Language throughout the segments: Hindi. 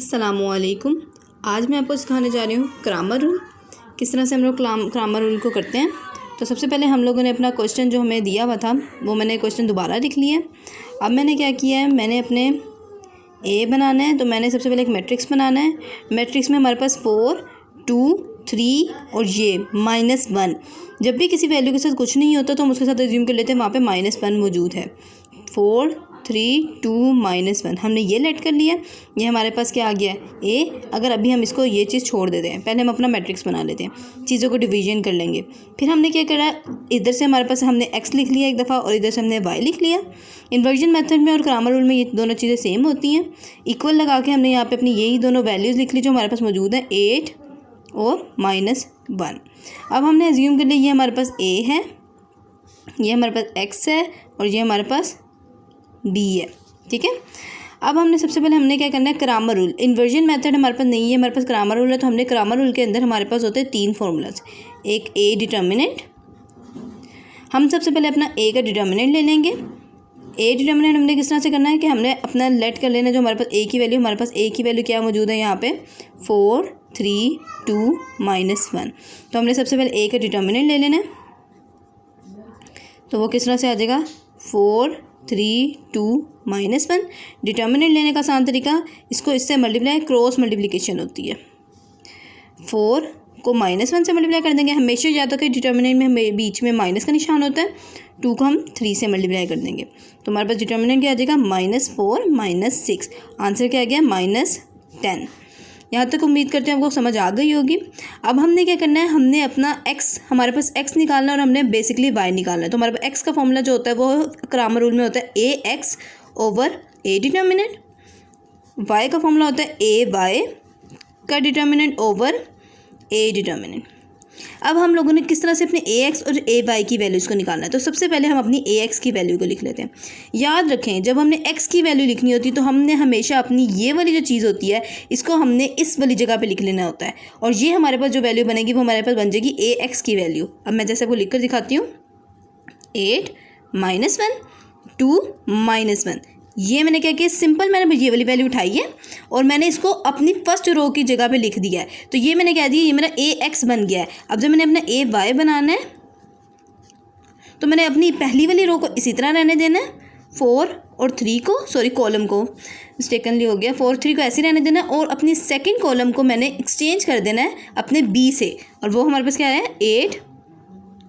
अस्सलामुअलैकुम। आज मैं आपको सिखाने जा रही हूँ ग्रामर रूल। किस तरह से हम लोग ग्रामर रूल को करते हैं। तो सबसे पहले हम लोगों ने अपना क्वेश्चन जो हमें दिया हुआ था वो मैंने क्वेश्चन दोबारा लिख लिया है। अब मैंने क्या किया है, मैंने अपने ए बनाना है तो मैंने सबसे पहले एक मैट्रिक्स बनाना है। मैट्रिक्स में हमारे पास 4, 2, 3 और ये -1। जब भी किसी वैल्यू के साथ कुछ नहीं होता तो हम उसके साथ एज्यूम कर लेते हैं वहाँ पे -1 मौजूद है। 4, 3, 2, -1 हमने ये लेट कर लिया। ये हमारे पास क्या आ गया है, ए। अगर अभी हम इसको ये चीज़ छोड़ देते हैं, पहले हम अपना मैट्रिक्स बना लेते हैं, चीज़ों को डिवीजन कर लेंगे। फिर हमने क्या करा, इधर से हमारे पास हमने एक्स लिख लिया एक दफ़ा और इधर से हमने वाई लिख लिया। इन्वर्जन मेथड में और ग्रामर रूल में ये दोनों चीज़ें सेम होती हैं। इक्वल लगा के हमने यहाँ पे अपनी यही दोनों वैल्यूज़ लिख ली जो हमारे पास मौजूद है, 8 और -1। अब हमने एज्यूम कर लिया ये हमारे पास ए है, ये हमारे पास एक्स है और ये हमारे पास बी है। ठीक है। अब हमने सबसे पहले हमने क्या करना है, ग्रामर रूल। इन्वर्जन मेथड हमारे पास नहीं है, हमारे पास ग्रामर रूल है। तो हमने ग्रामर रूल के अंदर हमारे पास होते हैं 3 फार्मूलाज। एक ए डिटर्मिनेंट, हम सबसे पहले अपना ए का डिटर्मिनेंट ले लेंगे। ए डिटर्मिनेंट हमने किस तरह से करना है कि हमने अपना लेट कर लेना जो हमारे पास ए की वैल्यू, हमारे पास ए की वैल्यू क्या मौजूद है यहाँ पे, 4, 3, 2, -1। तो हमने सबसे पहले ए का डिटर्मिनेंट ले लेना है। तो वो किस तरह से आ जाएगा, 4, 3, 2, -1। डिटर्मिनेंट लेने का आसान तरीका, इसको इससे मल्टीप्लाई, क्रॉस मल्टीप्लिकेशन होती है। 4 को -1 से मल्टीप्लाई कर देंगे। हमेशा याद रखें डिटर्मिनेंट में हमें बीच में माइनस का निशान होता है। 2 को हम 3 से मल्टीप्लाई कर देंगे तो हमारे पास डिटर्मिनेंट क्या आ जाएगा, -4, -6। आंसर क्या आ गया, -10। यहाँ तक उम्मीद करते हैं आपको समझ आ गई होगी। अब हमने क्या करना है, हमने अपना x, हमारे पास x निकालना है और हमने बेसिकली y निकालना है। तो हमारे पास x का फॉर्मूला जो होता है वो ग्रामर रूल में होता है ax over a determinant. y का फॉर्मूला होता है ay का डिटर्मिनेंट ओवर a डिटर्मिनेंट। अब हम लोगों ने किस तरह से अपने ax और ay की वैल्यूज़ को निकालना है। तो सबसे पहले हम अपनी ax की वैल्यू को लिख लेते हैं। याद रखें जब हमने x की वैल्यू लिखनी होती है तो हमने हमेशा अपनी ये वाली जो चीज़ होती है इसको हमने इस वाली जगह पे लिख लेना होता है और ये हमारे पास जो वैल्यू बनेगी वो हमारे पास बन जाएगी ax की वैल्यू। अब मैं जैसे आपको लिख कर दिखाती हूँ, 8, -1, 2, -1। ये मैंने क्या किया, सिंपल मैंने ये वाली वैल्यू उठाई है और मैंने इसको अपनी फर्स्ट रो की जगह पे लिख दिया है। तो ये मैंने कह दिया ये मेरा ax बन गया है। अब जब मैंने अपना ay बनाना है तो मैंने अपनी पहली वाली रो को इसी तरह रहने देना है। 4 और 3 को, सॉरी कॉलम को मिस्टेकनली हो गया, 4, 3 को ऐसे रहने देना है और अपनी सेकेंड कॉलम को मैंने एक्सचेंज कर देना है अपने b से और वो हमारे पास क्या है, 8,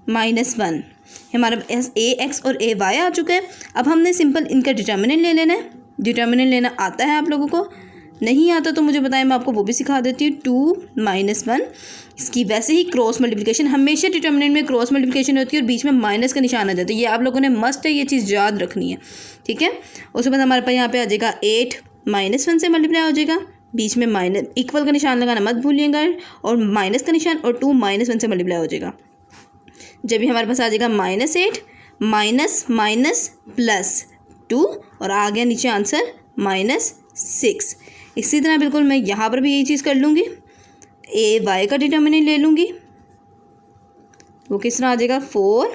-1। हमारे पास ax और ay आ चुका है। अब हमने सिंपल इनका डिटर्मिनेंट ले लेना है। डिटर्मिनेंट लेना आता है आप लोगों को, नहीं आता तो मुझे बताएं, मैं आपको वो भी सिखा देती हूँ। 2, -1, इसकी वैसे ही क्रॉस मल्टीप्लिकेशन, हमेशा डिटर्मिनेंट में क्रॉस मल्टीप्लिकेशन होती है और बीच में माइनस का निशान आ जाता है। ये आप लोगों ने मस्ट है ये चीज़ याद रखनी है। ठीक है। उसके बाद हमारे पास यहाँ पे आ जाएगा 8, -1 से मल्टीप्लाई हो जाएगा, बीच में माइनस इक्वल का निशान लगाना मत भूलिएगा और माइनस का निशान, और 2 -1 से मल्टीप्लाई हो जाएगा। जब भी हमारे पास आ जाएगा -8, -+2 और आ गया नीचे आंसर -6। इसी तरह बिल्कुल मैं यहाँ पर भी यही चीज़ कर लूँगी, ay का डिटर्मिनेंट ले लूँगी। वो किस तरह आ जाएगा, 4,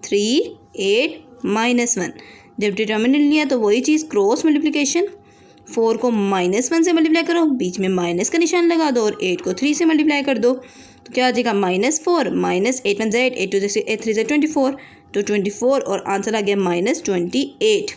3, 8, -1। जब डिटर्मिनेंट लिया तो वही चीज़ क्रॉस मल्टीप्लिकेशन, 4 को -1 से मल्टीप्लाई करो, बीच में माइनस का निशान लगा दो और 8 को 3 से मल्टीप्लाई कर दो तो क्या आ जाएगा, -4, -8 1 8, 8 2 6 8 3 24, तो 24 और आंसर आ गया -28।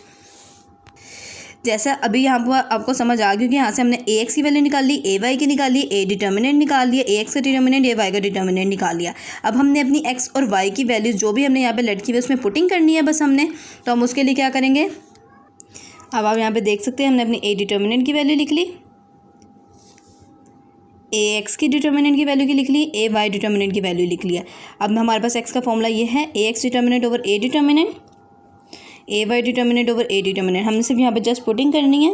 जैसा अभी यहाँ पर आपको समझ आ गया कि यहाँ से हमने ax की वैल्यू निकाल ली, ay की निकाल ली, a डिटर्मिनेंट निकाल लिया, ax का डिटर्मिनेंट, ay का डिटर्मिनेंट निकाल लिया। अब हमने अपनी x और y की वैल्यूज़ जो भी हमने यहाँ पे लेट की हुई उसमें पुटिंग करनी है बस हमने। तो हम उसके लिए क्या करेंगे, अब आप यहाँ पे देख सकते हैं हमने अपनी a डिटर्मिनेंट की वैल्यू लिख ली, ax की डिटर्मिनेंट की वैल्यू की लिख ली, ay डिटर्मिनेंट की वैल्यू लिख लिया। अब हमारे पास x का फॉर्मूला ये है, ax determinant over a determinant, ay determinant over a determinant. हमने सिर्फ यहाँ पे जस्ट पुटिंग करनी है।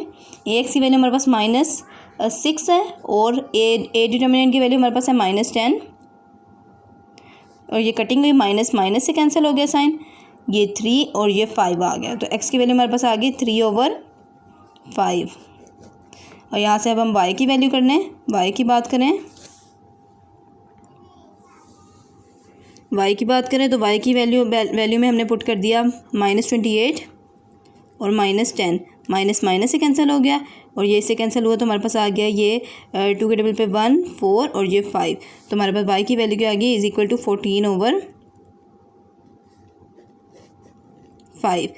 ax की वैल्यू हमारे पास -6 है और a डिटर्मिनेंट की वैल्यू हमारे पास है -10 और ये कटिंग हुई, माइनस से कैंसिल हो गया साइन, ये 3 और ये 5 आ गया। तो x की वैल्यू हमारे पास आ गई 3/5। और यहाँ से अब हम y की वैल्यू करने हैं, y की बात करें तो y की वैल्यू में हमने पुट कर दिया -28 और -10, माइनस से कैंसिल हो गया, और ये इससे कैंसिल हुआ तो हमारे पास आ गया ये 2 के टेबल पे 1 4 और ये 5। तो हमारे पास y की वैल्यू क्या आ गई इज़ इक्वल टू 14/5।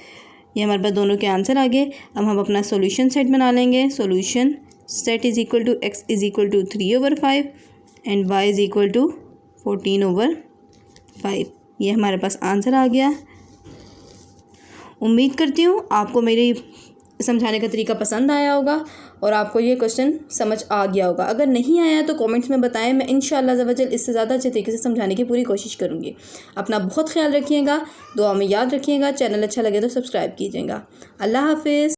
ये हमारे पास दोनों के आंसर आ गए। अब हम अपना सॉल्यूशन सेट बना लेंगे। Solution set is equal to x is equal to 3/5 and y is equal to 14/5। ये हमारे पास आंसर आ गया। उम्मीद करती हूँ आपको मेरी समझाने का तरीका पसंद आया होगा और आपको ये क्वेश्चन समझ आ गया होगा। अगर नहीं आया तो कमेंट्स में बताएं, मैं इंशाअल्लाह ज़वजल इससे ज़्यादा अच्छे तरीके से समझाने की पूरी कोशिश करूँगी। अपना बहुत ख्याल रखिएगा, दुआ में याद रखिएगा। चैनल अच्छा लगे तो सब्सक्राइब कीजिएगा। अल्लाह हाफिज़।